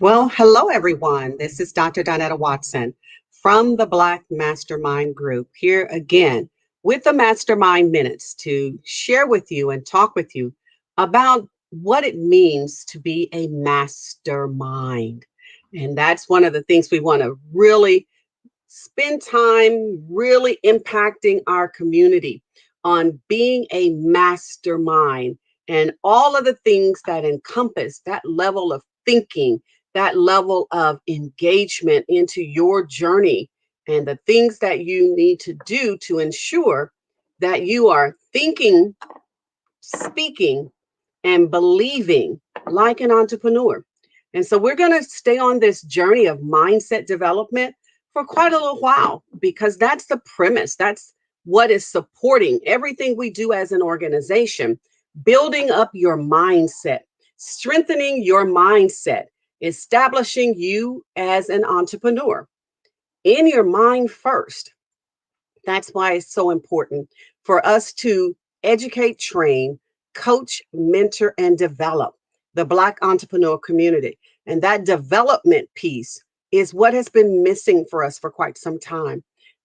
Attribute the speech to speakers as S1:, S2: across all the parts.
S1: Well, hello everyone. This is Dr. Donnetta Watson from the Black Mastermind Group here again with the Mastermind Minutes to share with you and talk with you about what it means to be a mastermind. And that's one of the things we want to really spend time really impacting our community on being a mastermind and all of the things that encompass that level of thinking, that level of engagement into your journey, and the things that you need to do to ensure that you are thinking, speaking, and believing like an entrepreneur. And so we're going to stay on this journey of mindset development for quite a little while because that's the premise. That's what is supporting everything we do as an organization, building up your mindset, strengthening your mindset, establishing you as an entrepreneur in your mind first. That's why it's so important for us to educate, train, coach, mentor, and develop the Black entrepreneur community. And that development piece is what has been missing for us for quite some time.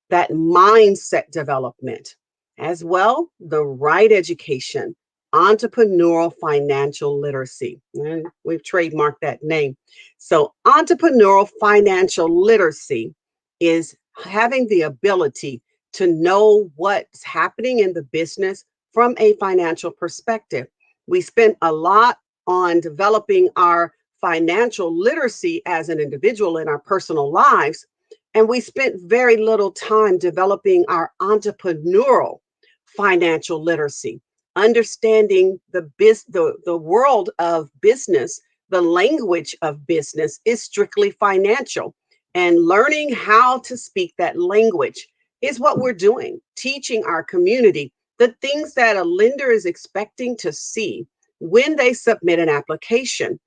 S1: That mindset development, as well, the right education, entrepreneurial financial literacy. And we've trademarked that name. So, entrepreneurial financial literacy is having the ability to know what's happening in the business from a financial perspective. We spent a lot on developing our financial literacy as an individual in our personal lives, and we spent very little time developing our entrepreneurial financial literacy, understanding the world of business, the language of business is strictly financial, and learning how to speak that language is what we're doing, teaching our community the things that a lender is expecting to see when they submit an application.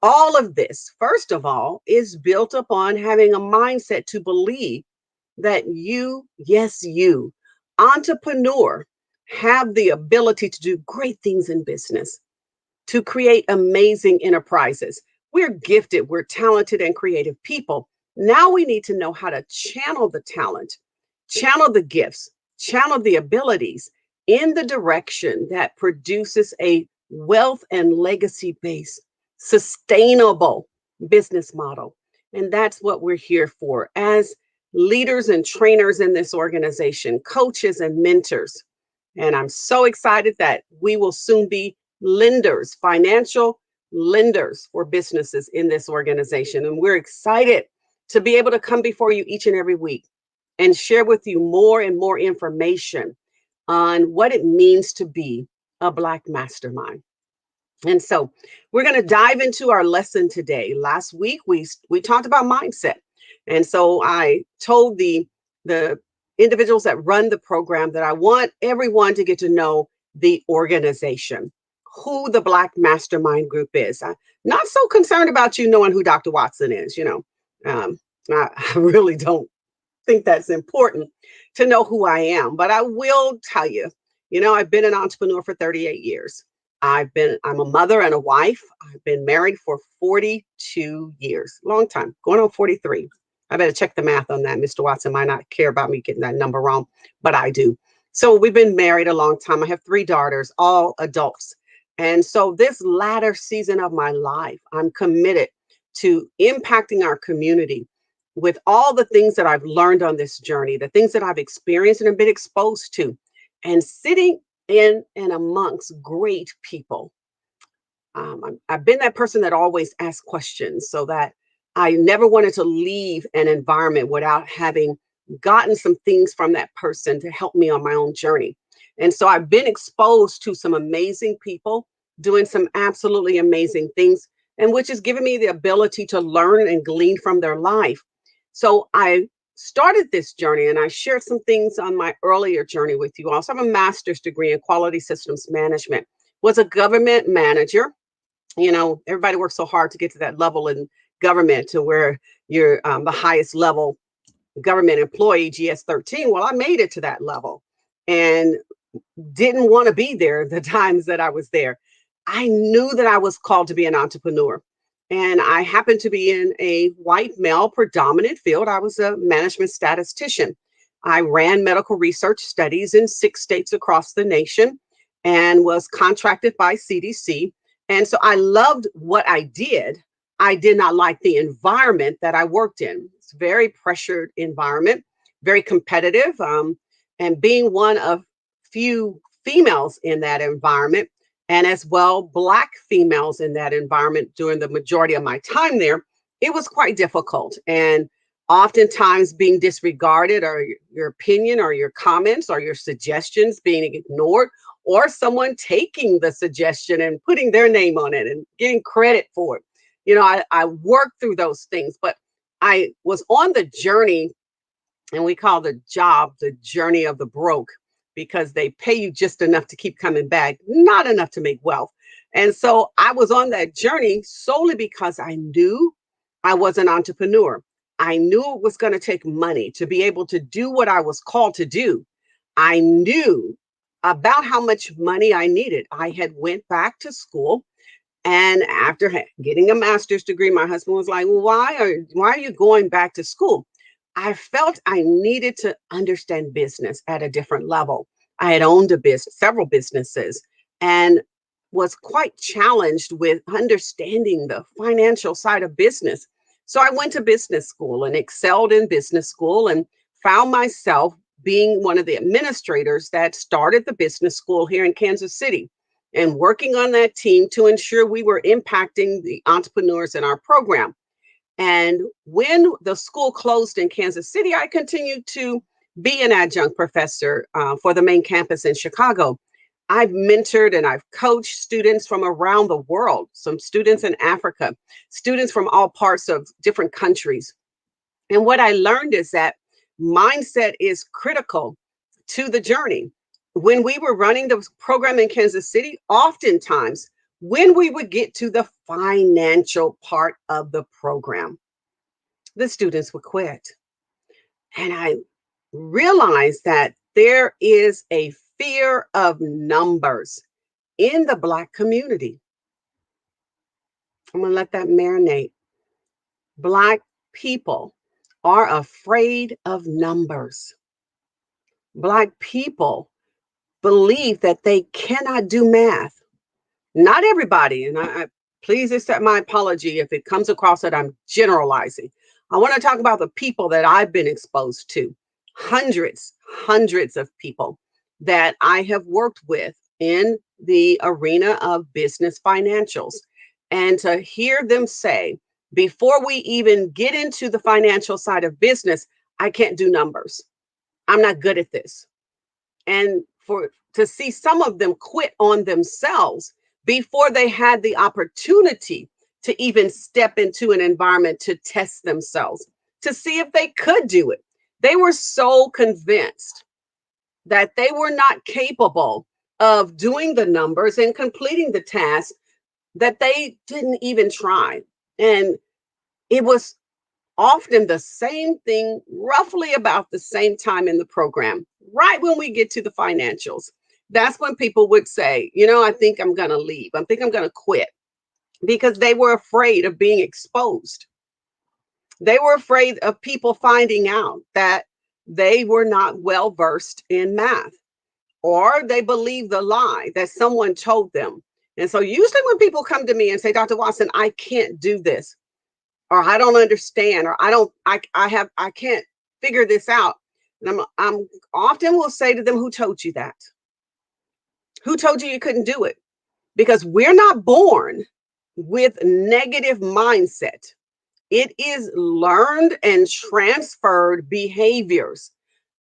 S1: All of this, first of all, is built upon having a mindset to believe that you, yes, you, entrepreneur, have the ability to do great things in business, to create amazing enterprises. We're gifted, we're talented and creative people. Now we need to know how to channel the talent, channel the gifts, channel the abilities in the direction that produces a wealth and legacy based, sustainable business model. And that's what we're here for as leaders and trainers in this organization, coaches and mentors. And I'm so excited that we will soon be lenders, financial lenders for businesses in this organization. And we're excited to be able to come before you each and every week and share with you more and more information on what it means to be a Black mastermind. And so we're going to dive into our lesson today. Last week we talked about mindset. And so I told the individuals that run the program that I want everyone to get to know the organization, who the Black Mastermind Group is. I'm not so concerned about you knowing who Dr. Watson is, Um, I really don't think that's important to know who I am, but I will tell you, I've been an entrepreneur for 38 years. I'm a mother and a wife. I've been married for 42 years, long time, going on 43. I better check the math on that. Mr. Watson might not care about me getting that number wrong, but I do. So we've been married a long time. I have three daughters, all adults. And so this latter season of my life, I'm committed to impacting our community with all the things that I've learned on this journey, the things that I've experienced and have been exposed to, and sitting in and amongst great people. I've been that person that always asks questions so that I never wanted to leave an environment without having gotten some things from that person to help me on my own journey. And so I've been exposed to some amazing people doing some absolutely amazing things, and which has given me the ability to learn and glean from their life. So I started this journey and I shared some things on my earlier journey with you. I also have a master's degree in quality systems management, was a government manager. Everybody works so hard to get to that level in government to where you're the highest level government employee, GS 13. Well, I made it to that level and didn't want to be there the times that I was there. I knew that I was called to be an entrepreneur. And I happened to be in a white male predominant field. I was a management statistician. I ran medical research studies in 6 states across the nation and was contracted by CDC. And so I loved what I did. I did not like the environment that I worked in. It's a very pressured environment, very competitive. And being one of few females in that environment, and as well Black females in that environment during the majority of my time there, it was quite difficult. And oftentimes being disregarded, or your opinion or your comments or your suggestions being ignored, or someone taking the suggestion and putting their name on it and getting credit for it. I worked through those things, but I was on the journey, and we call the job the journey of the broke, because they pay you just enough to keep coming back, not enough to make wealth. And so I was on that journey solely because I knew I was an entrepreneur. I knew it was going to take money to be able to do what I was called to do. I knew about how much money I needed. I had went back to school, and after getting a master's degree, my husband was like, "Well, why are you going back to school?" I felt I needed to understand business at a different level. I had owned a business, several businesses, and was quite challenged with understanding the financial side of business. So I went to business school and excelled in business school, and found myself being one of the administrators that started the business school here in Kansas City, and working on that team to ensure we were impacting the entrepreneurs in our program. And when the school closed in Kansas City, I continued to be an adjunct professor for the main campus in Chicago. I've mentored and I've coached students from around the world, some students in Africa, students from all parts of different countries. And what I learned is that mindset is critical to the journey. When we were running the program in Kansas City, oftentimes when we would get to the financial part of the program, the students would quit. And I realized that there is a fear of numbers in the Black community. I'm going to let that marinate. Black people are afraid of numbers. Black people believe that they cannot do math. Not everybody, and I please accept my apology if it comes across that I'm generalizing. I want to talk about the people that I've been exposed to. Hundreds of people that I have worked with in the arena of business financials. And to hear them say, before we even get into the financial side of business, I can't do numbers. I'm not good at this. And for to see some of them quit on themselves before they had the opportunity to even step into an environment to test themselves, to see if they could do it. They were so convinced that they were not capable of doing the numbers and completing the task that they didn't even try. And it was often the same thing, roughly about the same time in the program, right when we get to the financials. That's when people would say, I think I'm going to leave. I think I'm going to quit, because they were afraid of being exposed. They were afraid of people finding out that they were not well versed in math, or they believed the lie that someone told them. And so usually when people come to me and say, Dr. Watson, I can't do this, or I don't understand, or I can't figure this out. And I'm often will say to them, who told you that? Who told you couldn't do it? Because we're not born with negative mindset. It is learned and transferred behaviors.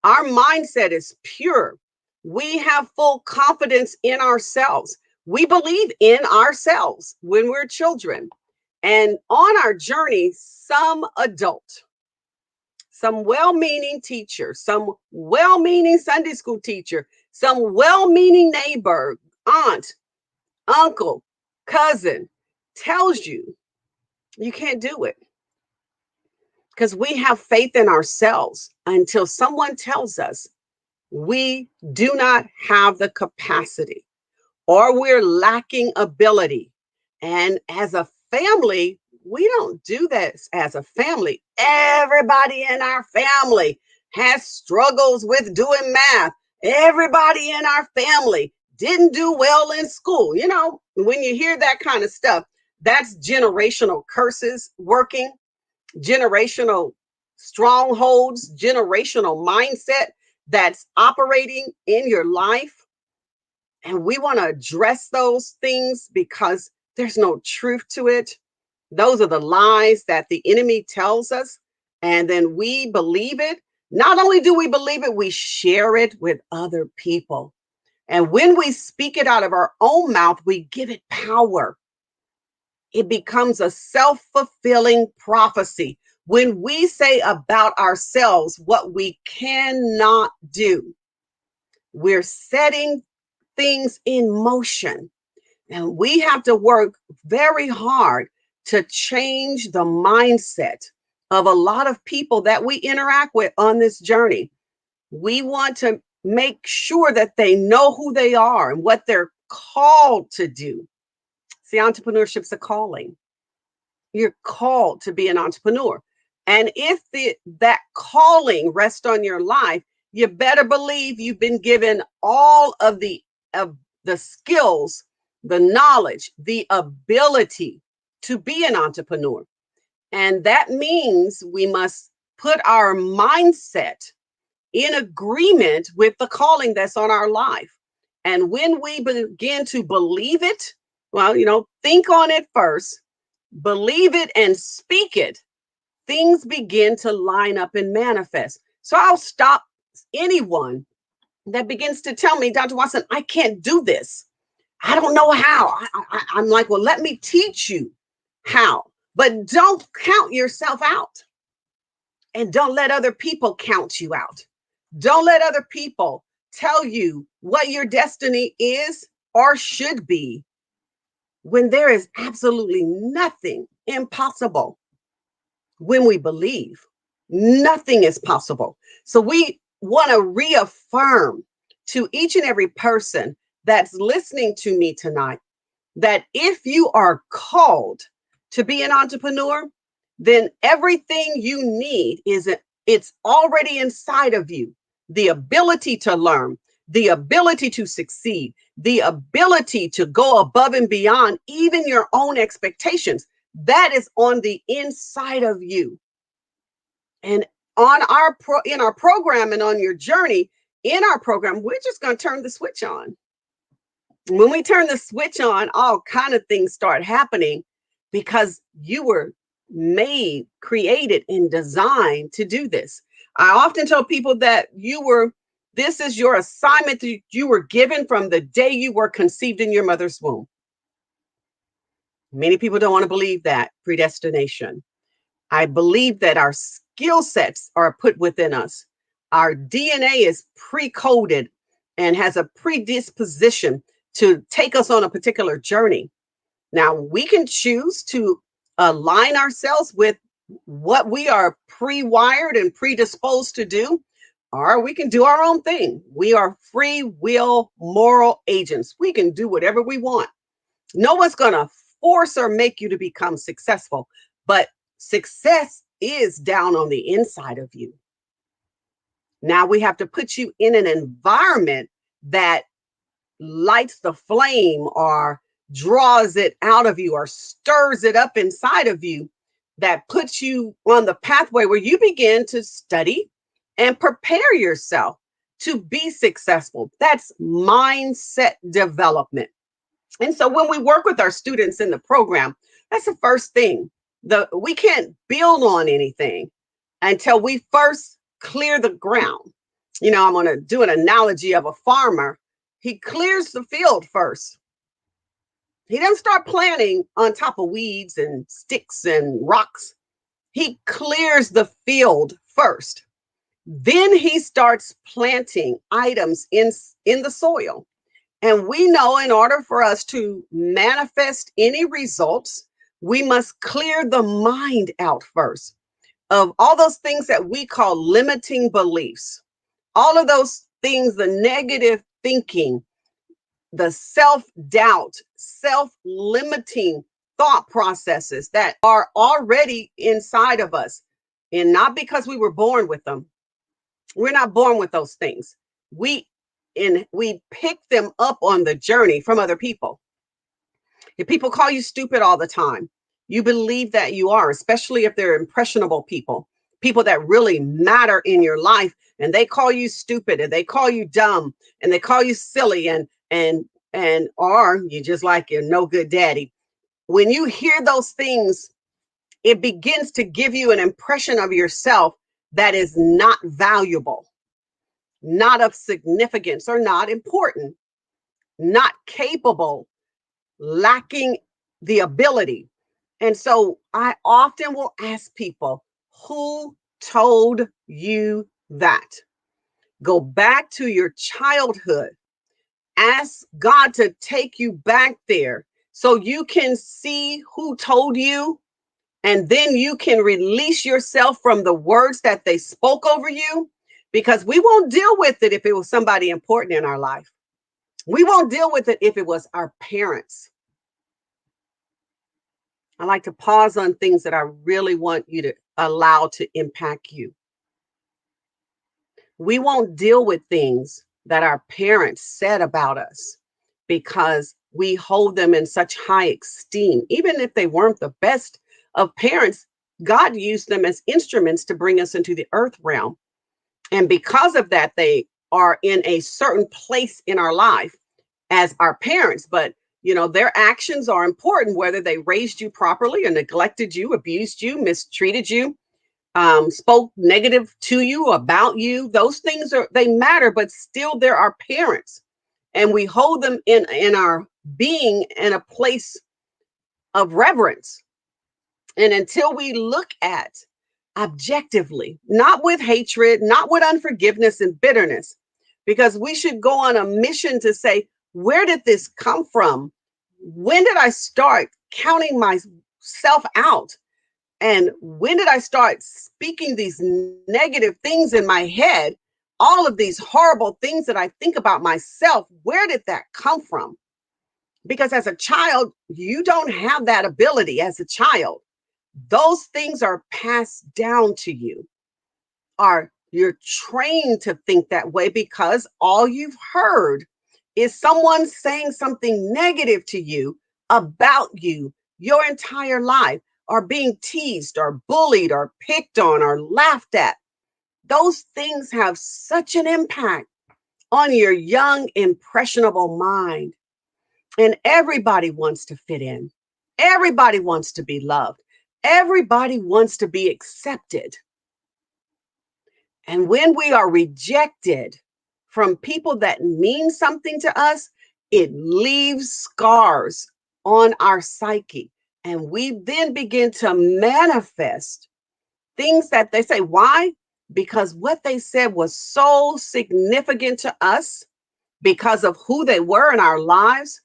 S1: Our mindset is pure. We have full confidence in ourselves. We believe in ourselves when we're children. And on our journey, some adult, some well-meaning teacher, some well-meaning Sunday school teacher, some well-meaning neighbor, aunt, uncle, cousin tells you you can't do it, because we have faith in ourselves until someone tells us we do not have the capacity, or we're lacking ability. And as a family, we don't do that as a family. Everybody in our family has struggles with doing math. Everybody in our family didn't do well in school. You know, when you hear that kind of stuff, that's generational curses working, generational strongholds, generational mindset that's operating in your life. And we want to address those things because there's no truth to it. Those are the lies that the enemy tells us. And then we believe it. Not only do we believe it, we share it with other people. And when we speak it out of our own mouth, we give it power. It becomes a self fulfilling prophecy. When we say about ourselves what we cannot do, we're setting things in motion. And we have to work very hard to change the mindset of a lot of people that we interact with on this journey. We want to make sure that they know who they are and what they're called to do. See, entrepreneurship's a calling. You're called to be an entrepreneur. And if that calling rests on your life, you better believe you've been given all of the skills, the knowledge, the ability to be an entrepreneur. And that means we must put our mindset in agreement with the calling that's on our life. And when we begin to believe it, well, think on it first, believe it and speak it, things begin to line up and manifest. So I'll stop anyone that begins to tell me, Dr. Watson, I can't do this. I don't know how. I'm like, well, let me teach you how. But don't count yourself out. And don't let other people count you out. Don't let other people tell you what your destiny is or should be when there is absolutely nothing impossible. When we believe, nothing is possible. So we want to reaffirm to each and every person that's listening to me tonight that if you are called to be an entrepreneur, then everything you need it's already inside of you. The ability to learn, the ability to succeed, the ability to go above and beyond even your own expectations. That is on the inside of you. And in our program and on your journey in our program, we're just going to turn the switch on. When we turn the switch on, all kind of things start happening because you were made, created, and designed to do this. I often tell people that this is your assignment that you were given from the day you were conceived in your mother's womb. Many people don't want to believe that predestination. I believe that our skill sets are put within us. Our DNA is pre-coded and has a predisposition to take us on a particular journey. Now, we can choose to align ourselves with what we are pre-wired and predisposed to do, or we can do our own thing. We are free will moral agents. We can do whatever we want. No one's going to force or make you to become successful, but success is down on the inside of you. Now we have to put you in an environment that lights the flame or draws it out of you or stirs it up inside of you, that puts you on the pathway where you begin to study and prepare yourself to be successful. That's mindset development. And so when we work with our students in the program, that's the first thing. We can't build on anything until we first clear the ground. I'm going to do an analogy of a farmer. He clears the field first. He doesn't start planting on top of weeds and sticks and rocks. He clears the field first. Then he starts planting items in the soil. And we know in order for us to manifest any results, we must clear the mind out first of all those things that we call limiting beliefs. All of those things, the negative thinking, the self-doubt, self-limiting thought processes that are already inside of us. And not because we were born with them. We're not born with those things. We we pick them up on the journey from other people. If people call you stupid all the time, you believe that you are, especially if they're impressionable people, people that really matter in your life, and they call you stupid and they call you dumb and they call you silly and or you just like your no good daddy. When you hear those things, it begins to give you an impression of yourself that is not valuable, not of significance, or not important, not capable, lacking the ability. And so I often will ask people, who told you that? Go back to your childhood. Ask God to take you back there so you can see who told you, and then you can release yourself from the words that they spoke over you, because we won't deal with it if it was somebody important in our life. We won't deal with it if it was our parents. I like to pause on things that I really want you to allow to impact you. We won't deal with things that our parents said about us because we hold them in such high esteem. Even if they weren't the best of parents, God used them as instruments to bring us into the earth realm. And because of that, they are in a certain place in our life as our parents. But their actions are important, whether they raised you properly or neglected you, abused you, mistreated you, spoke negative to you, about you. Those things they matter, but still they're our parents. And we hold them in our being in a place of reverence. And until we look at objectively, not with hatred, not with unforgiveness and bitterness, because we should go on a mission to say, where did this come from? When did I start counting myself out? And when did I start speaking these negative things in my head? All of these horrible things that I think about myself, where did that come from? Because as a child, you don't have that ability as a child. Those things are passed down to you. You're trained to think that way because all you've heard is someone saying something negative to you about you your entire life, or being teased or bullied or picked on or laughed at. Those things have such an impact on your young, impressionable mind. And everybody wants to fit in. Everybody wants to be loved. Everybody wants to be accepted. And when we are rejected from people that mean something to us, it leaves scars on our psyche. And we then begin to manifest things that they say. Why? Because what they said was so significant to us because of who they were in our lives.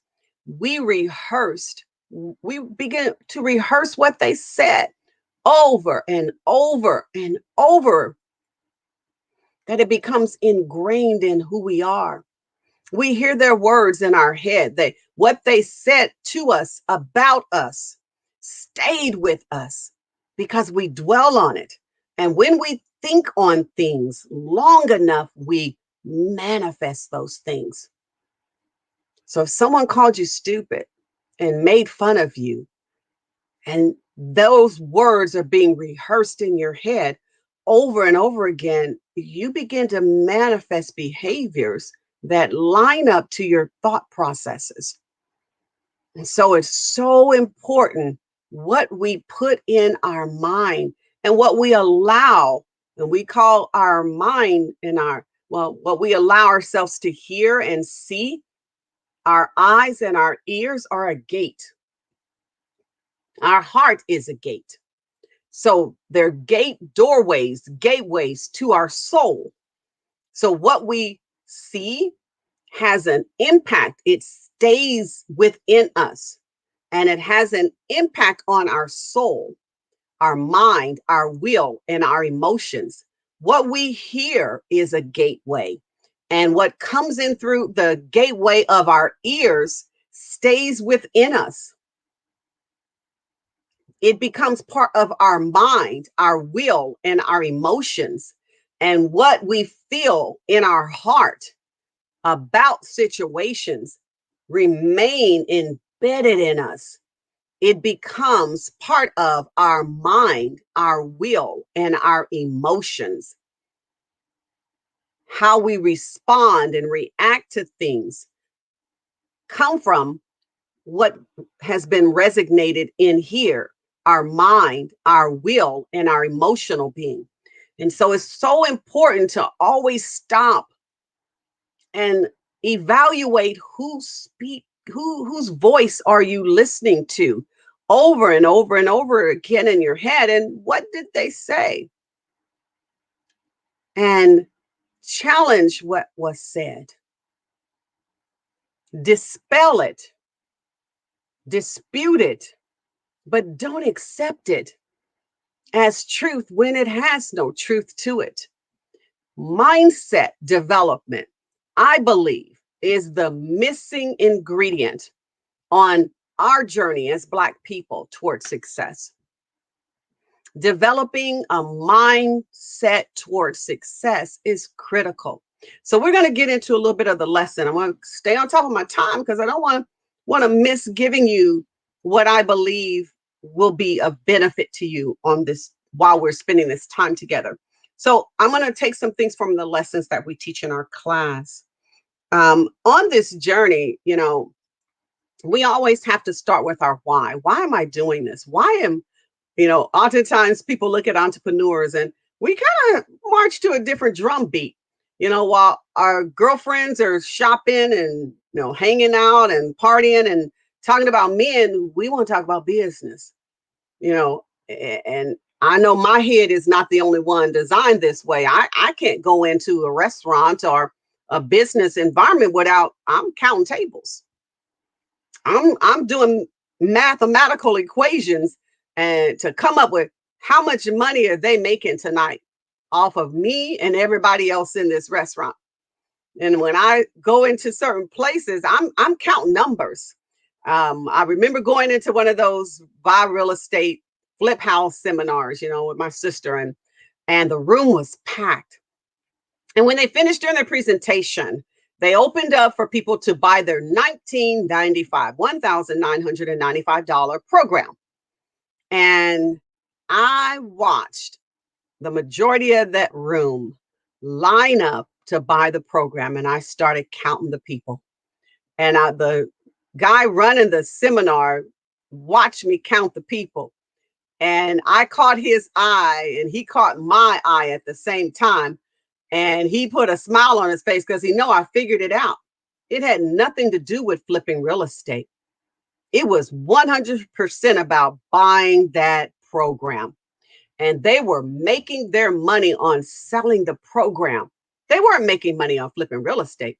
S1: We begin to rehearse what they said over and over and over, that it becomes ingrained in who we are. We hear their words in our head. What they said to us about us stayed with us because we dwell on it. And when we think on things long enough, we manifest those things. So if someone called you stupid and made fun of you, and those words are being rehearsed in your head over and over again, you begin to manifest behaviors that line up to your thought processes. And so it's so important what we put in our mind and what we allow. And we call our mind what we allow ourselves to hear and see. Our eyes and our ears are a gate. Our heart is a gate. So they're gateways to our soul. So what we see has an impact. It stays within us, and it has an impact on our soul, our mind, our will, and our emotions. What we hear is a gateway, and what comes in through the gateway of our ears stays within us. It becomes part of our mind, our will, and our emotions, and what we feel in our heart about situations remain embedded in us. It becomes part of our mind, our will, and our emotions. How we respond and react to things come from what has been resonated in here, our mind, our will, and our emotional being. And so it's so important to always stop and evaluate whose voice are you listening to over and over and over again in your head, and what did they say, and challenge what was said, dispel it, dispute it, but don't accept it as truth when it has no truth to it. Mindset development, I believe, is the missing ingredient on our journey as Black people towards success. Developing a mindset towards success is critical. So we're going to get into a little bit of the lesson. I want to stay on top of my time because I don't want to miss giving you what I believe will be of benefit to you on this while we're spending this time together. So I'm going to take some things from the lessons that we teach in our class. On this journey, we always have to start with our why. Why am I doing this? Oftentimes people look at entrepreneurs and we kind of march to a different drum beat, while our girlfriends are shopping and, hanging out and partying and talking about men, we want to talk about business, and I know my head is not the only one designed this way. I can't go into a restaurant or a business environment without I'm counting tables. I'm doing mathematical equations and to come up with how much money are they making tonight off of me and everybody else in this restaurant. And when I go into certain places, I'm counting numbers. I remember going into one of those buy real estate flip house seminars, with my sister, and the room was packed. And when they finished doing their presentation, they opened up for people to buy their $1,995 program. And I watched the majority of that room line up to buy the program. And I started counting the people. And the guy running the seminar watched me count the people. And I caught his eye and he caught my eye at the same time. And he put a smile on his face because he knew I figured it out. It had nothing to do with flipping real estate. It was 100% about buying that program. And they were making their money on selling the program. They weren't making money on flipping real estate.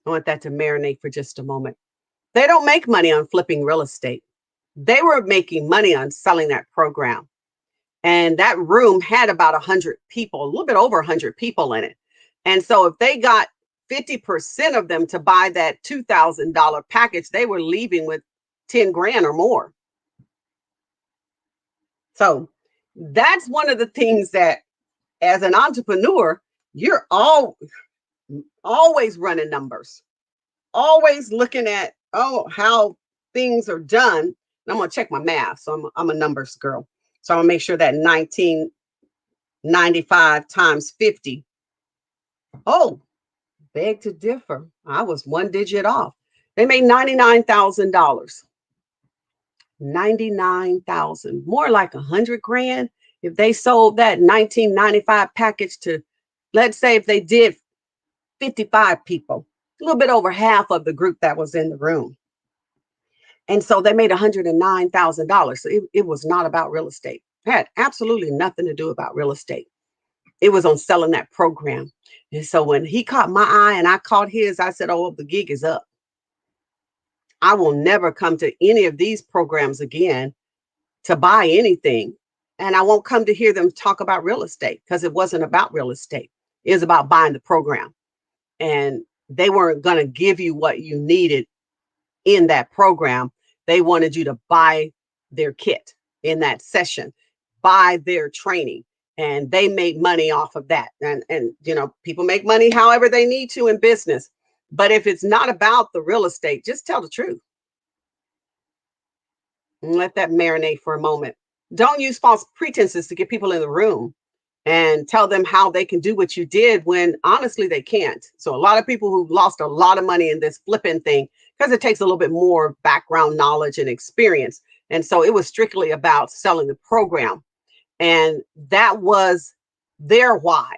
S1: I want that to marinate for just a moment. They don't make money on flipping real estate. They were making money on selling that program. And that room had about 100 people, a little bit over 100 people in it. And so if they got 50% of them to buy that $2,000 package, they were leaving with 10 grand or more. So that's one of the things that as an entrepreneur, you're always running numbers, always looking at, how things are done. And I'm going to check my math. So I'm a numbers girl. So I'm going to make sure that 1995 times 50. Oh, beg to differ. I was one digit off. They made $99,000. 99,000, more like 100 grand if they sold that 1995 package to, let's say if they did 55 people, a little bit over half of the group that was in the room. And so they made $109,000. So it was not about real estate. It had absolutely nothing to do about real estate. It was on selling that program. And so when he caught my eye and I caught his, I said, oh, the gig is up. I will never come to any of these programs again to buy anything. And I won't come to hear them talk about real estate because it wasn't about real estate. It was about buying the program. And they weren't going to give you what you needed in that program. They wanted you to buy their kit in that session, buy their training, and they made money off of that. And people make money however they need to in business. But if it's not about the real estate, just tell the truth and let that marinate for a moment. Don't use false pretenses to get people in the room and tell them how they can do what you did when honestly they can't. So a lot of people who lost a lot of money in this flipping thing, because it takes a little bit more background knowledge and experience. And so it was strictly about selling the program. And that was their why.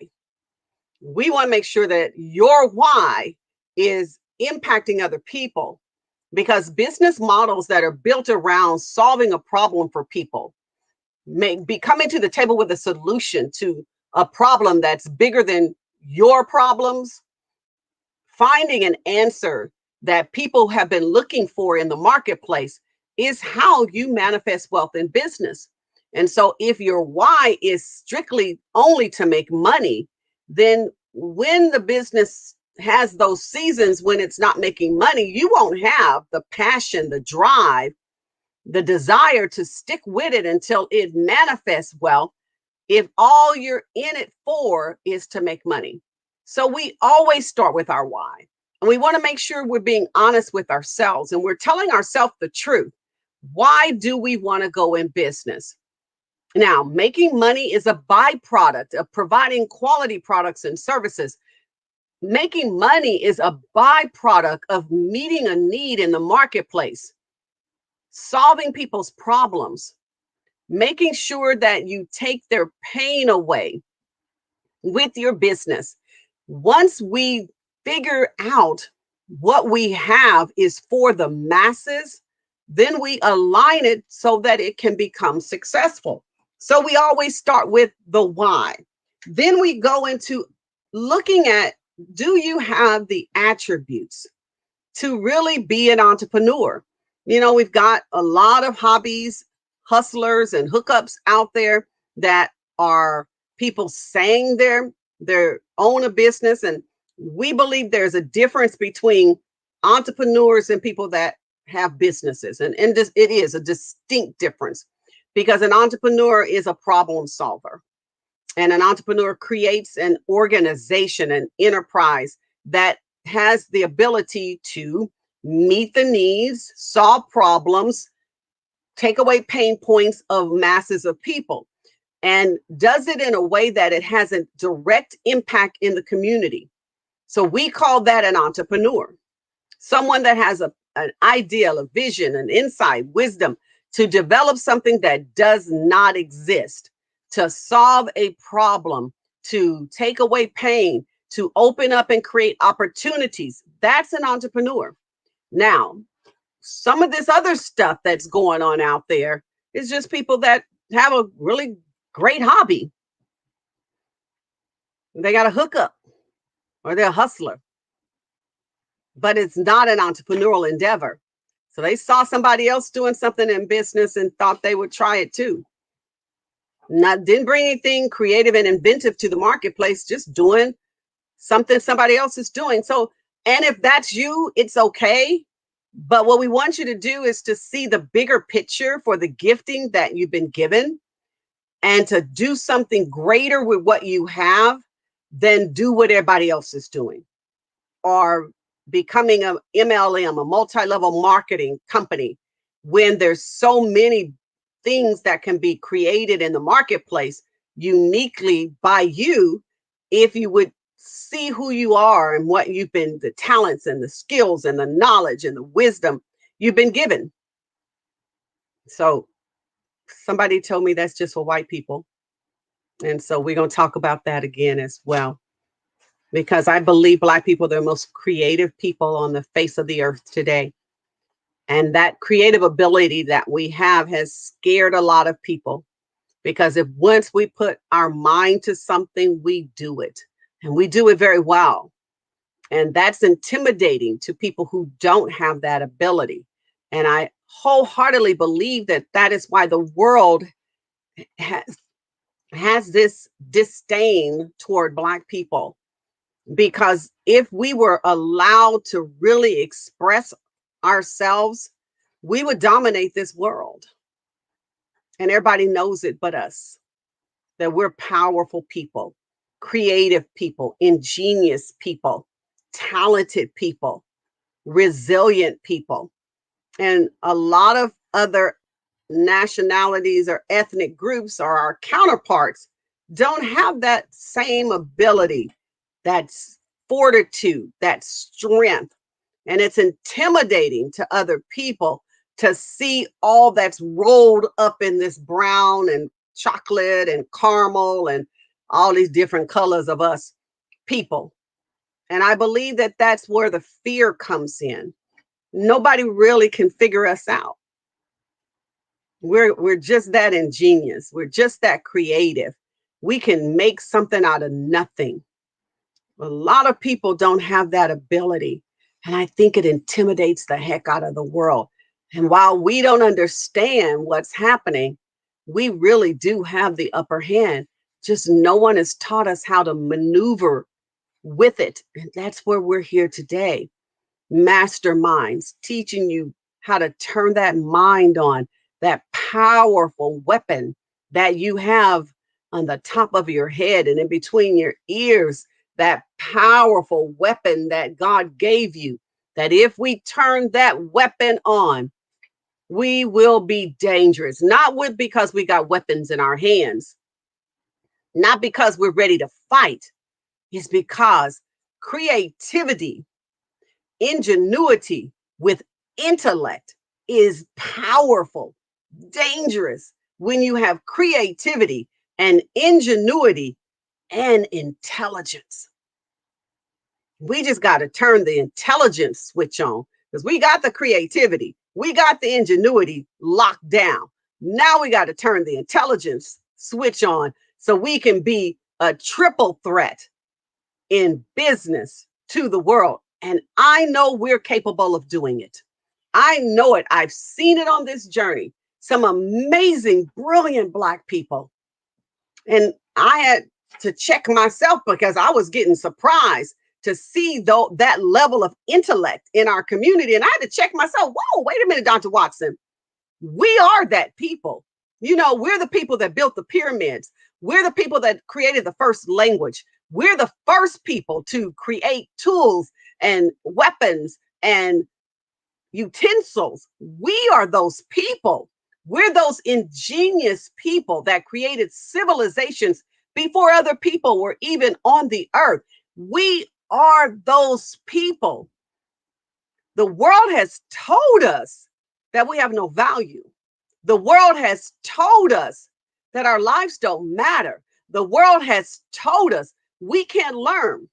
S1: We want to make sure that your why is impacting other people, because business models that are built around solving a problem for people may be coming to the table with a solution to a problem that's bigger than your problems, finding an answer that people have been looking for in the marketplace is how you manifest wealth in business. And so if your why is strictly only to make money, then when the business has those seasons when it's not making money, you won't have the passion, the drive, the desire to stick with it until it manifests well, if all you're in it for is to make money. So we always start with our why. And we want to make sure we're being honest with ourselves and we're telling ourselves the truth. Why do we want to go in business? Now, making money is a byproduct of providing quality products and services. Making money is a byproduct of meeting a need in the marketplace, solving people's problems, making sure that you take their pain away with your business. Once we figure out what we have is for the masses, then we align it so that it can become successful. So we always start with the why. Then we go into looking at, do you have the attributes to really be an entrepreneur? We've got a lot of hobbies, hustlers, and hookups out there that are people saying they're own a business. And we believe there's a difference between entrepreneurs and people that have businesses. And it is a distinct difference, because an entrepreneur is a problem solver. And an entrepreneur creates an organization, an enterprise that has the ability to meet the needs, solve problems, take away pain points of masses of people, and does it in a way that it has a direct impact in the community. So we call that an entrepreneur, someone that has an ideal, a vision, an insight, wisdom to develop something that does not exist, to solve a problem, to take away pain, to open up and create opportunities. That's an entrepreneur. Now, some of this other stuff that's going on out there is just people that have a really great hobby. They got a hookup or they're a hustler, but it's not an entrepreneurial endeavor. So they saw somebody else doing something in business and thought they would try it too. Didn't bring anything creative and inventive to the marketplace, just doing something somebody else is doing. So, and if that's you, it's okay. But what we want you to do is to see the bigger picture for the gifting that you've been given and to do something greater with what you have than do what everybody else is doing, or becoming a MLM, a multi-level marketing company, when there's so many things that can be created in the marketplace uniquely by you, if you would see who you are and what you've been, the talents and the skills and the knowledge and the wisdom you've been given. So somebody told me that's just for white people. And so we're going to talk about that again as well, because I believe Black people are the most creative people on the face of the earth today. And that creative ability that we have has scared a lot of people, because if once we put our mind to something, we do it, and we do it very well. And that's intimidating to people who don't have that ability. And I wholeheartedly believe that that is why the world has this disdain toward Black people, because if we were allowed to really express ourselves, we would dominate this world. and everybody knows it but us, that we're powerful people, creative people, ingenious people, talented people, resilient people. And a lot of other nationalities or ethnic groups or our counterparts don't have that same ability, that's fortitude, that strength. And it's intimidating to other people to see all that's rolled up in this brown and chocolate and caramel and all these different colors of us people. And I believe that that's where the fear comes in. Nobody really can figure us out. We're just that ingenious. We're just that creative. We can make something out of nothing. A lot of people don't have that ability. And I think it intimidates the heck out of the world. And while we don't understand what's happening, we really do have the upper hand. Just no one has taught us how to maneuver with it. And that's where we're here today. Masterminds teaching you how to turn that mind on, that powerful weapon that you have on the top of your head and in between your ears, that powerful weapon that God gave you, that if we turn that weapon on, we will be dangerous. Not with because we got weapons in our hands, not because we're ready to fight. It's because creativity, ingenuity with intellect is powerful, dangerous when you have creativity and ingenuity and intelligence. We just got to turn the intelligence switch on because we got the creativity, we got the ingenuity locked down. Now we got to turn the intelligence switch on so we can be a triple threat in business to the world. And I know we're capable of doing it. I know it. I've seen it on this journey. Some amazing, brilliant Black people. And I had to check myself because I was getting surprised to see though that level of intellect in our community. And I had to check myself. Whoa, wait a minute, Dr. Watson. We are that people. You know, we're the people that built the pyramids. We're the people that created the first language. We're the first people to create tools and weapons and utensils. We are those people. We're those ingenious people that created civilizations before other people were even on the earth. We are those people. The world has told us that we have no value. The world has told us that our lives don't matter. The world has told us we can't learn.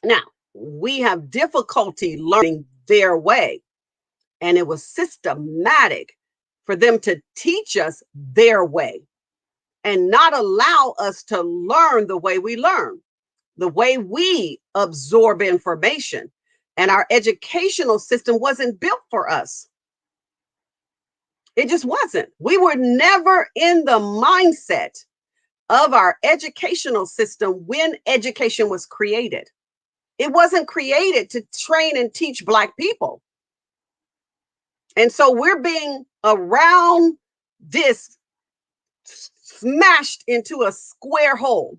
S1: Now, we have difficulty learning their way, and it was systematic for them to teach us their way and not allow us to learn the way we learn, the way we absorb information. And our educational system wasn't built for us. It just wasn't. We were never in the mindset of our educational system when education was created. It wasn't created to train and teach Black people. And so we're being around this smashed into a square hole.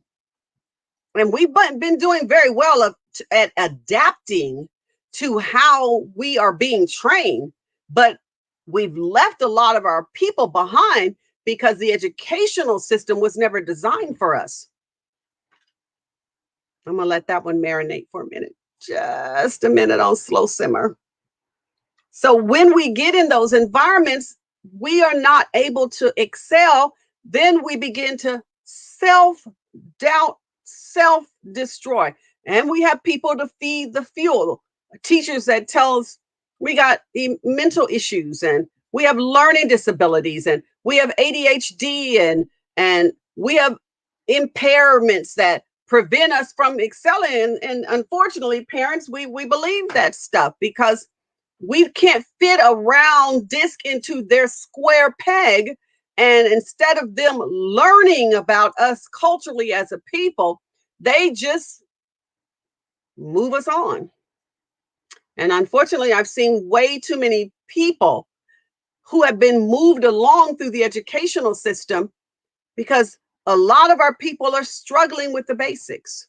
S1: And we've been doing very well at adapting to how we are being trained, but we've left a lot of our people behind because the educational system was never designed for us. I'm going to let that one marinate for a minute. Just a minute on slow simmer. So when we get in those environments, we are not able to excel. Then we begin to self-doubt, self-destroy. And we have people to feed the fuel. Teachers that tell us we got mental issues and we have learning disabilities and we have ADHD and we have impairments that prevent us from excelling. And unfortunately, parents, we believe that stuff because we can't fit a round disc into their square peg. And instead of them learning about us culturally as a people, they just move us on. And unfortunately, I've seen way too many people who have been moved along through the educational system, because a lot of our people are struggling with the basics.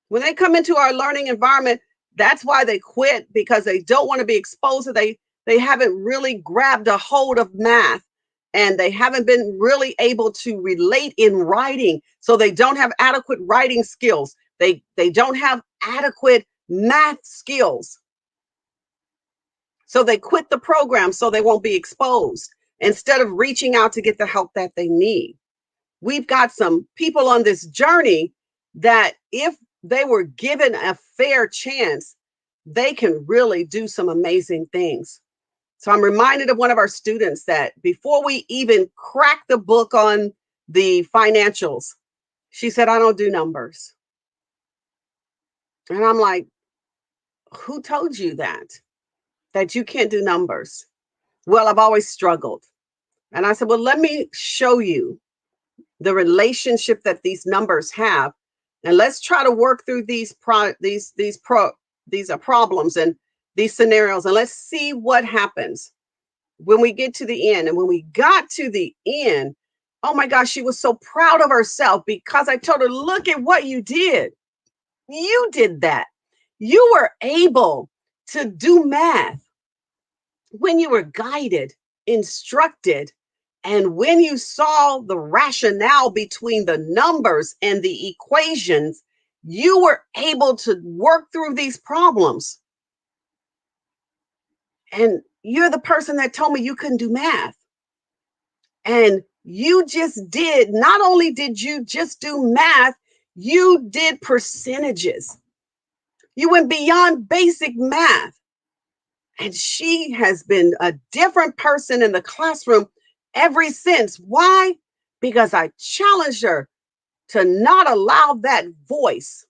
S1: When they come into our learning environment, that's why they quit, because they don't want to be exposed to, they haven't really grabbed a hold of math, and they haven't been really able to relate in writing. So they don't have adequate writing skills. They don't have adequate math skills. So they quit the program so they won't be exposed instead of reaching out to get the help that they need. We've got some people on this journey that, if they were given a fair chance, they can really do some amazing things. So I'm reminded of one of our students that before we even cracked the book on the financials, she said, I don't do numbers. And I'm like, who told you that you can't do numbers? Well, I've always struggled. And I said, well, let me show you the relationship that these numbers have, and let's try to work through these problems and these scenarios, and let's see what happens when we get to the end. And when we got to the end, oh my gosh, she was so proud of herself, because I told her, look at what you did. You did that. You were able to do math when you were guided, instructed, and when you saw the rationale between the numbers and the equations, you were able to work through these problems. And you're the person that told me you couldn't do math. And you just did, not only did you just do math, you did percentages. You went beyond basic math. And she has been a different person in the classroom ever since. Why? Because I challenged her to not allow that voice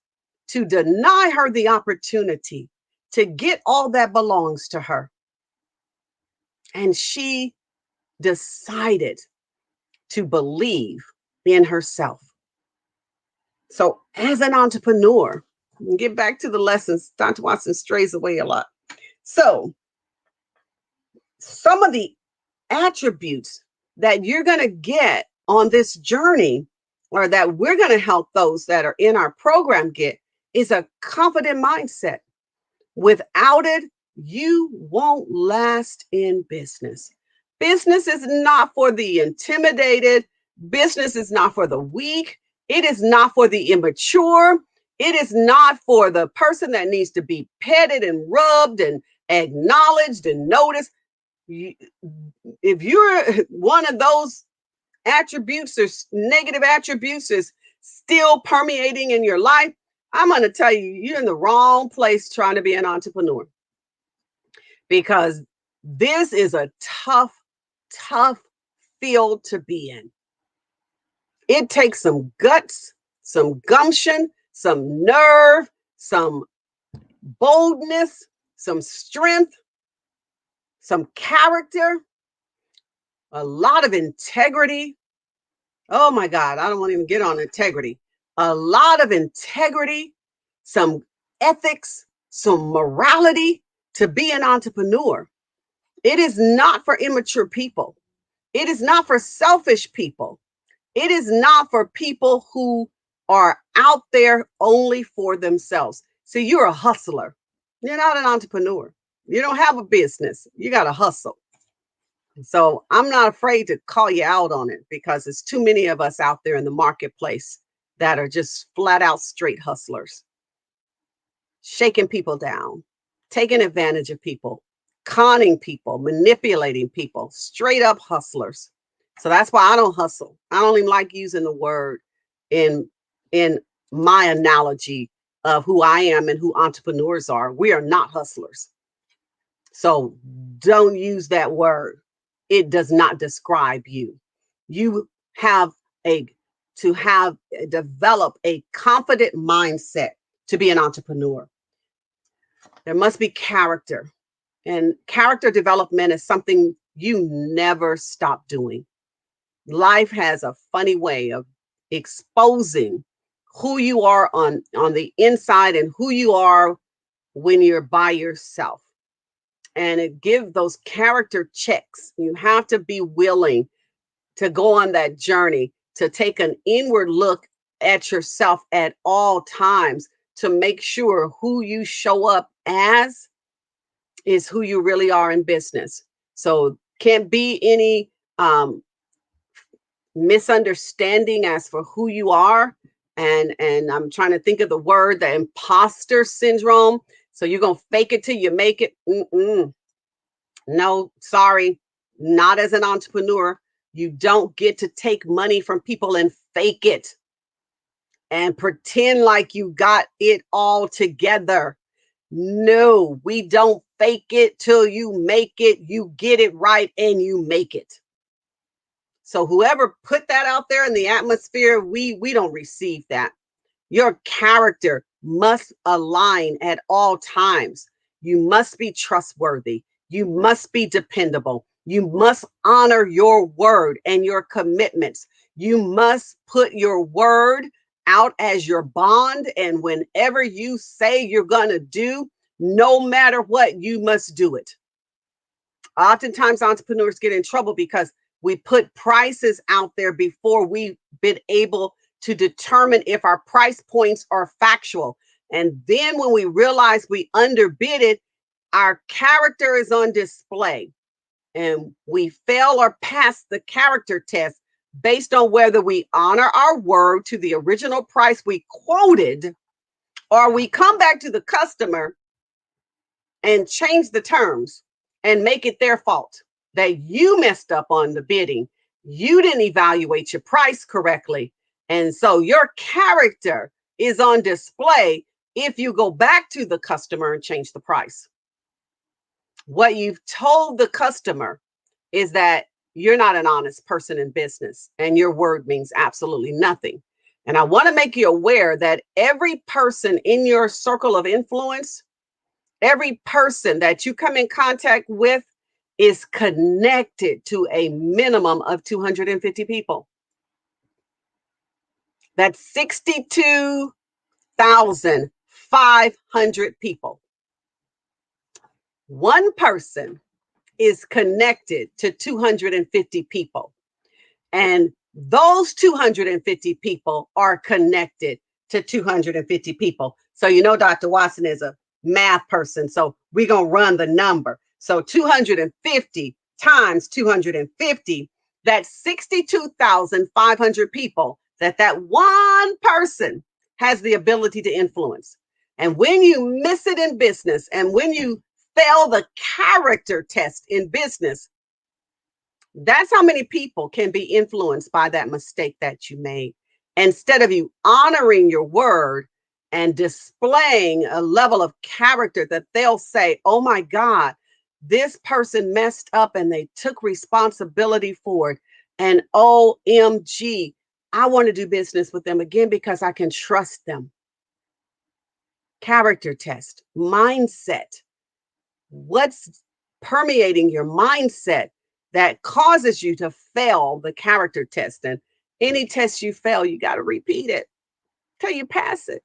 S1: to deny her the opportunity to get all that belongs to her. And she decided to believe in herself. So, as an entrepreneur, get back to the lessons. Dr. Watson strays away a lot. So, some of the attributes that you're going to get on this journey, or that we're going to help those that are in our program get, is a confident mindset. Without it, you won't last in business. Business is not for the intimidated. Business is not for the weak. It is not for the immature. It is not for the person that needs to be petted and rubbed and acknowledged and noticed. If you're one of those attributes or negative attributes is still permeating in your life, I'm going to tell you, you're in the wrong place trying to be an entrepreneur, because this is a tough, tough field to be in. It takes some guts, some gumption, some nerve, some boldness, some strength, some character, a lot of integrity. Oh my God, I don't want to even get on integrity. A lot of integrity, some ethics, some morality to be an entrepreneur. It is not for immature people. It is not for selfish people. It is not for people who are out there only for themselves. See, you're a hustler. You're not an entrepreneur. You don't have a business. You got to hustle. So I'm not afraid to call you out on it, because there's too many of us out there in the marketplace that are just flat out straight hustlers, shaking people down, taking advantage of people, conning people, manipulating people, straight up hustlers. So that's why I don't hustle. I don't even like using the word in my analogy of who I am and who entrepreneurs are. We are not hustlers. So don't use that word. It does not describe you. You have to develop a confident mindset to be an entrepreneur. There must be character, and character development is something you never stop doing. Life has a funny way of exposing who you are on the inside and who you are when you're by yourself. and it give those character checks. You have to be willing to go on that journey, to take an inward look at yourself at all times, to make sure who you show up as is who you really are in business. So can't be any misunderstanding as for who you are. And I'm trying to think of the word, the imposter syndrome. So you're gonna fake it till you make it. Mm-mm. No, sorry, not as an entrepreneur. You don't get to take money from people and fake it and pretend like you got it all together. No, we don't fake it till you make it. You get it right and you make it. So whoever put that out there in the atmosphere, we don't receive that. Your character must align at all times. You must be trustworthy. You must be dependable. You must honor your word and your commitments. You must put your word out as your bond. And whenever you say you're going to do, no matter what, you must do it. Oftentimes, entrepreneurs get in trouble because we put prices out there before we've been able to determine if our price points are factual. And then when we realize we underbid it, our character is on display and we fail or pass the character test based on whether we honor our word to the original price we quoted, or we come back to the customer and change the terms and make it their fault that you messed up on the bidding. You didn't evaluate your price correctly. And so your character is on display if you go back to the customer and change the price. What you've told the customer is that you're not an honest person in business and your word means absolutely nothing. And I want to make you aware that every person in your circle of influence, every person that you come in contact with is connected to a minimum of 250 people. That's 62,500 people. One person is connected to 250 people. And those 250 people are connected to 250 people. So, you know, Dr. Watson is a math person. So we're going to run the number. So 250 times 250, that's 62,500 people that one person has the ability to influence. And when you miss it in business and when you fail the character test in business, that's how many people can be influenced by that mistake that you made. Instead of you honoring your word and displaying a level of character that they'll say, oh my God, this person messed up and they took responsibility for it. And OMG, I want to do business with them again because I can trust them. Character test, mindset. What's permeating your mindset that causes you to fail the character test? And any test you fail, you got to repeat it till you pass it.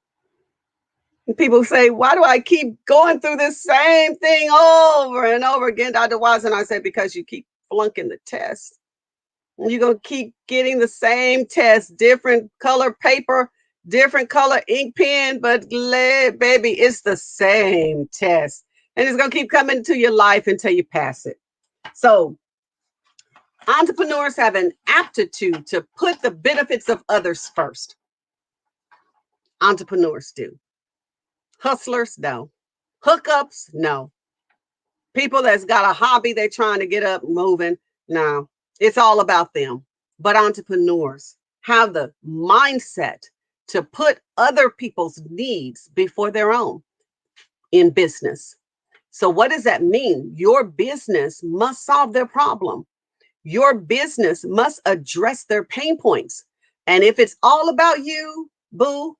S1: And people say, why do I keep going through this same thing over and over again, Dr. Watson? I said, because you keep flunking the test. And you're going to keep getting the same test, different color paper, different color ink pen, but baby, it's the same test. And it's going to keep coming to your life until you pass it. So entrepreneurs have an aptitude to put the benefits of others first. Entrepreneurs do. Hustlers, no. Hookups, no. People that's got a hobby they're trying to get up moving, no. It's all about them. But entrepreneurs have the mindset to put other people's needs before their own in business. So what does that mean? Your business must solve their problem. Your business must address their pain points. And if it's all about you, boo,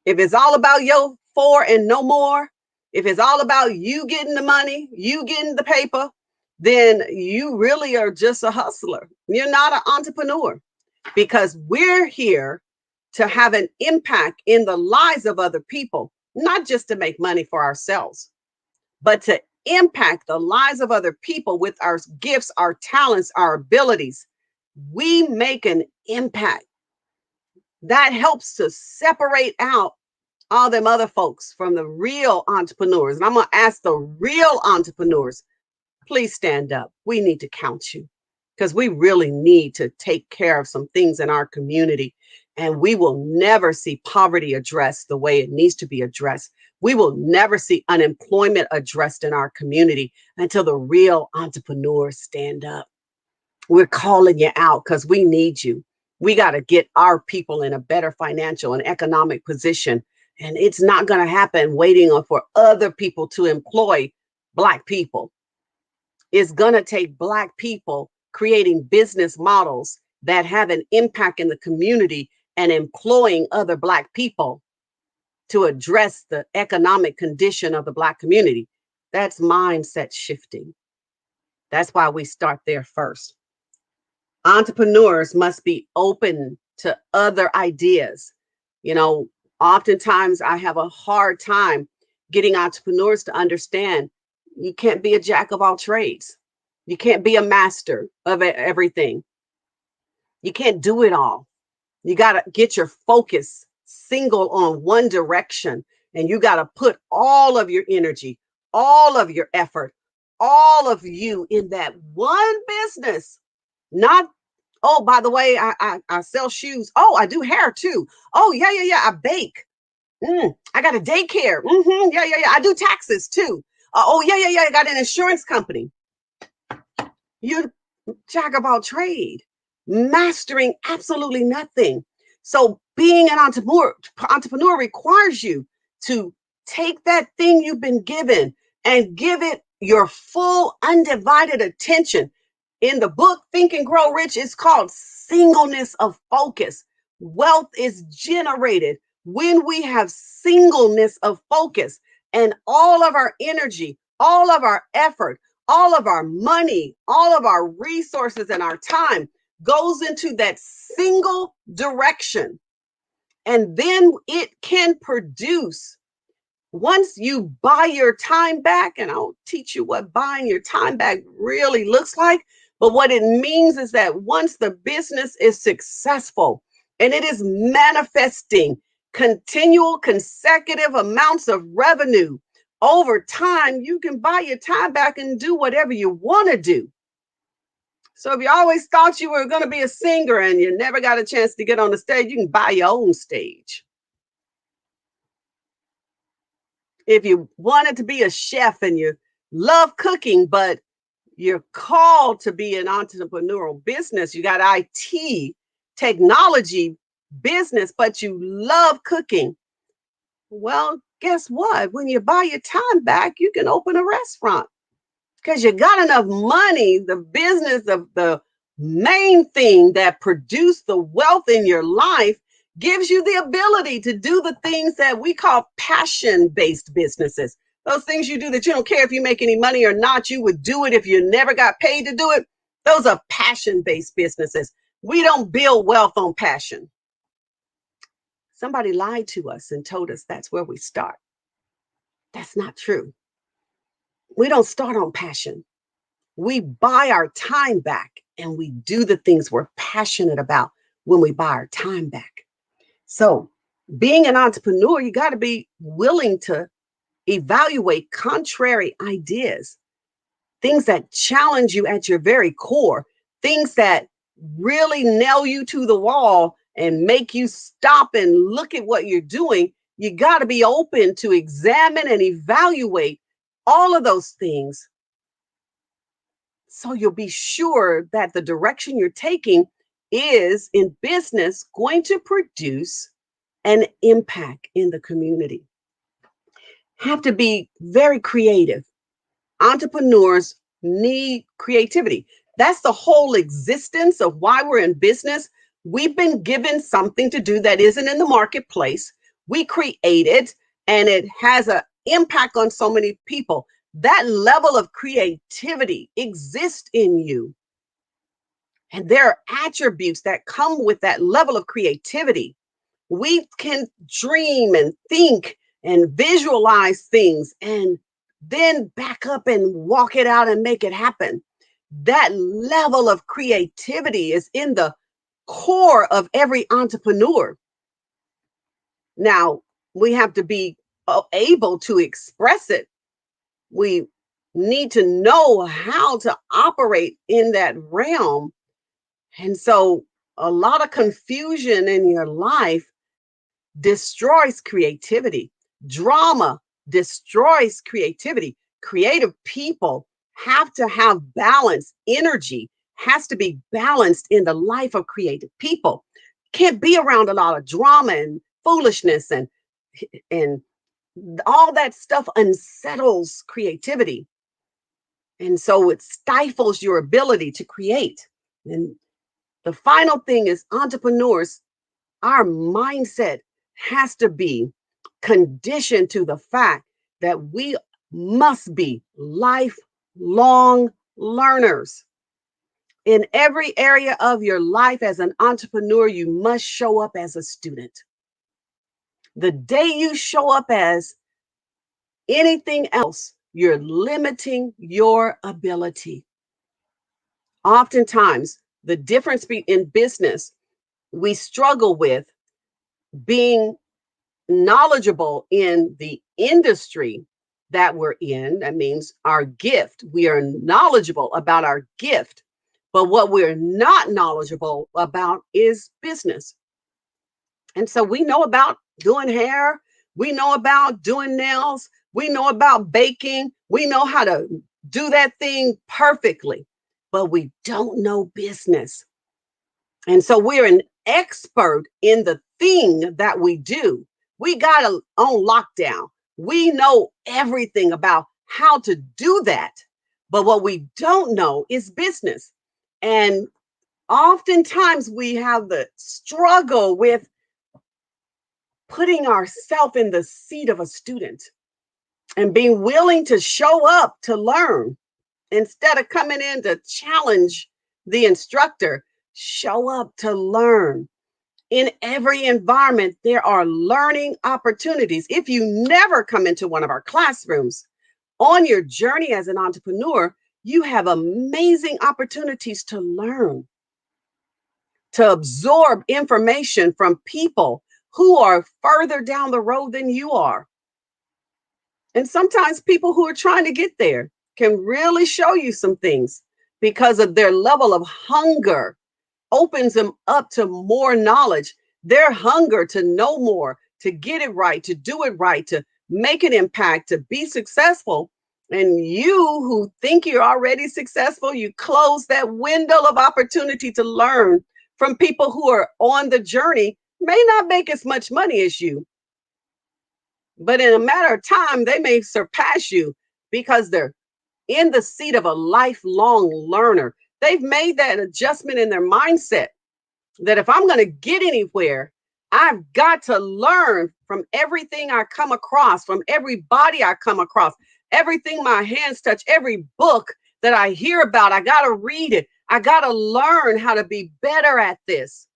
S1: if it's all about your four and no more, if it's all about you getting the money, you getting the paper, then you really are just a hustler. You're not an entrepreneur, because we're here to have an impact in the lives of other people, not just to make money for ourselves, but to impact the lives of other people with our gifts, our talents, our abilities, we make an impact. That helps to separate out all them other folks from the real entrepreneurs. And I'm going to ask the real entrepreneurs, please stand up. We need to count you because we really need to take care of some things in our community. And we will never see poverty addressed the way it needs to be addressed. We will never see unemployment addressed in our community until the real entrepreneurs stand up. We're calling you out because we need you. We got to get our people in a better financial and economic position. And it's not going to happen waiting for other people to employ Black people. It's going to take Black people creating business models that have an impact in the community and employing other Black people to address the economic condition of the Black community. That's mindset shifting. That's why we start there first. Entrepreneurs must be open to other ideas. You know, oftentimes I have a hard time getting entrepreneurs to understand you can't be a jack of all trades. You can't be a master of everything. You can't do it all. You got to get your focus single on one direction, and you got to put all of your energy, all of your effort, all of you in that one business. Not, oh, by the way, I sell shoes. Oh, I do hair too. Oh, yeah. I bake. I got a daycare. Yeah. I do taxes too. Oh, yeah. I got an insurance company. You jack of all trade, mastering absolutely nothing. So being an entrepreneur requires you to take that thing you've been given and give it your full undivided attention. In the book Think and Grow Rich, it's called singleness of focus. Wealth is generated when we have singleness of focus, and all of our energy, all of our effort, all of our money, all of our resources and our time goes into that single direction. And then it can produce, once you buy your time back, and I'll teach you what buying your time back really looks like. But what it means is that once the business is successful and it is manifesting continual consecutive amounts of revenue, over time, you can buy your time back and do whatever you want to do. So if you always thought you were going to be a singer and you never got a chance to get on the stage, you can buy your own stage. If you wanted to be a chef and you love cooking, but you're called to be an entrepreneurial business, you got IT, technology, business, but you love cooking. Well, guess what? When you buy your time back, you can open a restaurant because you got enough money. The business of the main thing that produced the wealth in your life gives you the ability to do the things that we call passion-based businesses. Those things you do that you don't care if you make any money or not, you would do it if you never got paid to do it. Those are passion-based businesses. We don't build wealth on passion. Somebody lied to us and told us that's where we start. That's not true. We don't start on passion. We buy our time back and we do the things we're passionate about when we buy our time back. So, being an entrepreneur, you got to be willing to evaluate contrary ideas, things that challenge you at your very core, things that really nail you to the wall and make you stop and look at what you're doing. You got to be open to examine and evaluate all of those things so you'll be sure that the direction you're taking is in business going to produce an impact in the community. Have to be very creative. Entrepreneurs need creativity. That's the whole existence of why we're in business. We've been given something to do that isn't in the marketplace. We create it and it has an impact on so many people. That level of creativity exists in you. And there are attributes that come with that level of creativity. We can dream and think and visualize things and then back up and walk it out and make it happen. That level of creativity is in the core of every entrepreneur. Now, we have to be able to express it. We need to know how to operate in that realm. And so, a lot of confusion in your life destroys creativity. Drama destroys creativity. Creative people have to have balance. Energy has to be balanced in the life of creative people. Can't be around a lot of drama and foolishness and all that stuff unsettles creativity. And so it stifles your ability to create. And the final thing is entrepreneurs, our mindset has to be conditioned to the fact that we must be lifelong learners. In every area of your life as an entrepreneur, you must show up as a student. The day you show up as anything else, you're limiting your ability. Oftentimes, the difference in business we struggle with being knowledgeable in the industry that we're in. That means our gift. We are knowledgeable about our gift. But what we're not knowledgeable about is business. And so we know about doing hair, we know about doing nails, we know about baking, we know how to do that thing perfectly, but we don't know business. And so we're an expert in the thing that we do. We got it on lockdown. We know everything about how to do that. But what we don't know is business. And oftentimes we have the struggle with putting ourselves in the seat of a student and being willing to show up to learn instead of coming in to challenge the instructor. Show up to learn. In every environment, there are learning opportunities. If you never come into one of our classrooms on your journey as an entrepreneur, you have amazing opportunities to learn, to absorb information from people who are further down the road than you are. And sometimes people who are trying to get there can really show you some things because of their level of hunger opens them up to more knowledge. Their hunger to know more, to get it right, to do it right, to make an impact, to be successful. And you who think you're already successful, you close that window of opportunity to learn from people who are on the journey, may not make as much money as you, but in a matter of time, they may surpass you because they're in the seat of a lifelong learner. They've made that adjustment in their mindset that if I'm going to get anywhere, I've got to learn from everything I come across, from everybody I come across, everything my hands touch, every book that I hear about. I got to read it. I got to learn how to be better at this.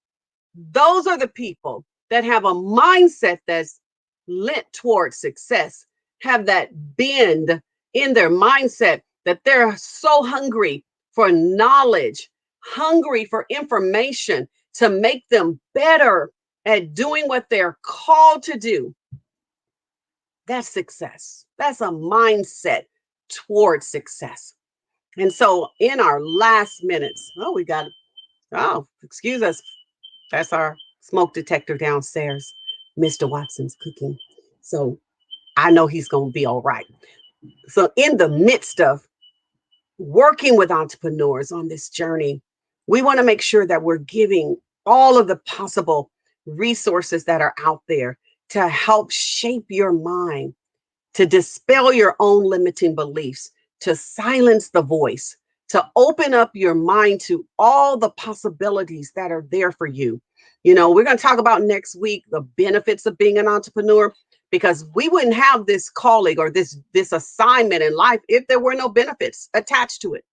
S1: Those are the people that have a mindset that's lent towards success, have that bend in their mindset that they're so hungry for knowledge, hungry for information to make them better at doing what they're called to do. That's success. That's a mindset towards success. And so in our last minutes, excuse us. That's our smoke detector downstairs. Mr. Watson's cooking. So I know he's going to be all right. So in the midst of working with entrepreneurs on this journey, we want to make sure that we're giving all of the possible resources that are out there to help shape your mind, to dispel your own limiting beliefs, to silence the voice, to open up your mind to all the possibilities that are there for you. You know, we're going to talk about next week the benefits of being an entrepreneur, because we wouldn't have this calling or this assignment in life if there were no benefits attached to it.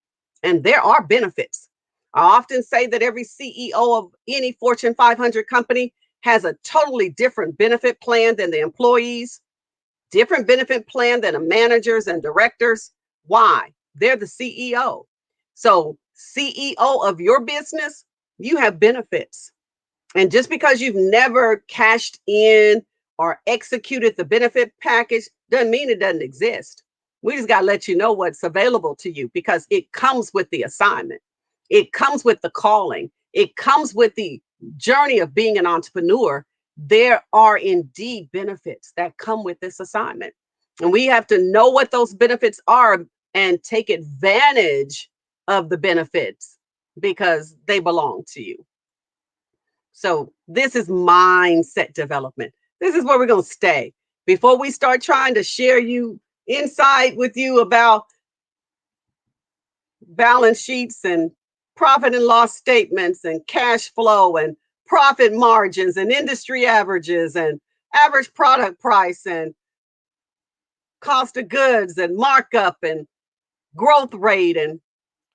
S1: And there are benefits. I often say that every CEO of any Fortune 500 company has a totally different benefit plan than the employees. different benefit plan than the managers and directors. Why? They're the CEO. So, CEO of your business, you have benefits. And just because you've never cashed in or executed the benefit package doesn't mean it doesn't exist. We just got to let you know what's available to you because it comes with the assignment. It comes with the calling. It comes with the journey of being an entrepreneur. There are indeed benefits that come with this assignment. And we have to know what those benefits are and take advantage of the benefits because they belong to you. So this is mindset development. This is where we're going to stay. Before we start trying to share you insight with you about balance sheets and profit and loss statements and cash flow and profit margins and industry averages and average product price and cost of goods and markup and growth rate and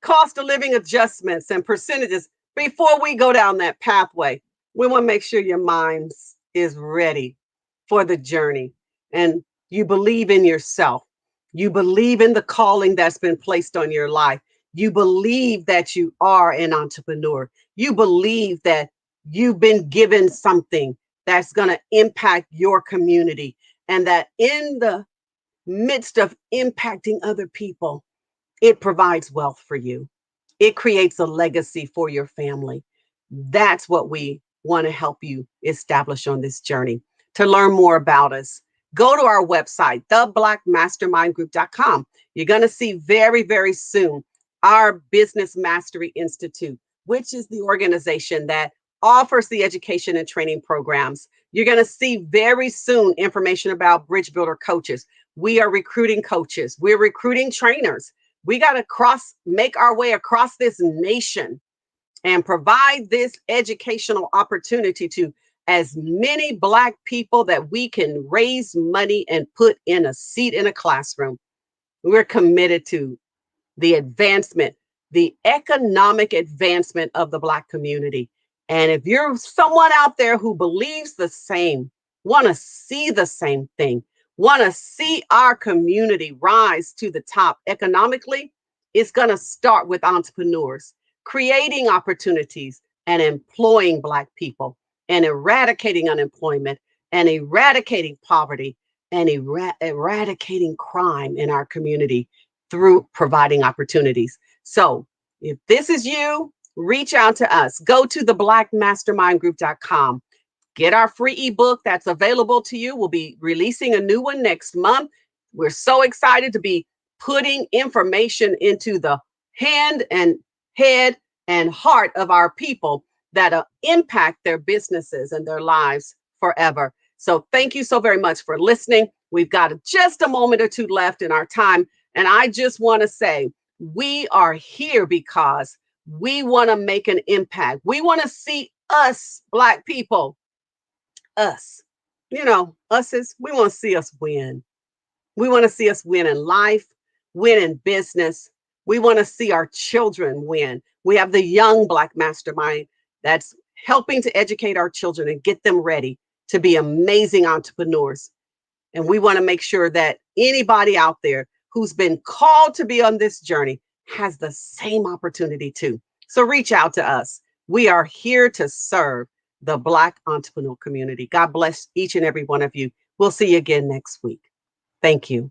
S1: cost of living adjustments and percentages. Before we go down that pathway, we want to make sure your mind is ready for the journey and you believe in yourself. You believe in the calling that's been placed on your life. You believe that you are an entrepreneur. You believe that you've been given something that's going to impact your community and that in the midst of impacting other people, it provides wealth for you. It creates a legacy for your family. That's what we want to help you establish on this journey. To learn more about us, go to our website, theblackmastermindgroup.com. You're going to see very, very soon our Business Mastery Institute, which is the organization that offers the education and training programs. You're going to see very soon information about Bridge Builder coaches. We are recruiting coaches. We're recruiting trainers. We got to make our way across this nation and provide this educational opportunity to as many Black people that we can raise money and put in a seat in a classroom. We're committed to the advancement, the economic advancement of the Black community. And if you're someone out there who believes the same, want to see the same thing, want to see our community rise to the top economically, it's going to start with entrepreneurs creating opportunities and employing Black people and eradicating unemployment and eradicating poverty and eradicating crime in our community through providing opportunities. So if this is you, reach out to us. Go to theblackmastermindgroup.com. Get our free ebook that's available to you. We'll be releasing a new one next month. We're so excited to be putting information into the hand and head and heart of our people that impact their businesses and their lives forever. So thank you so very much for listening. We've got just a moment or two left in our time. And I just want to say, we are here because we want to make an impact. We want to see us, Black people, us, we want to see us win. We want to see us win in life, win in business. We want to see our children win. We have the young Black mastermind that's helping to educate our children and get them ready to be amazing entrepreneurs. And we want to make sure that anybody out there who's been called to be on this journey has the same opportunity too. So reach out to us. We are here to serve the Black entrepreneur community. God bless each and every one of you. We'll see you again next week. Thank you.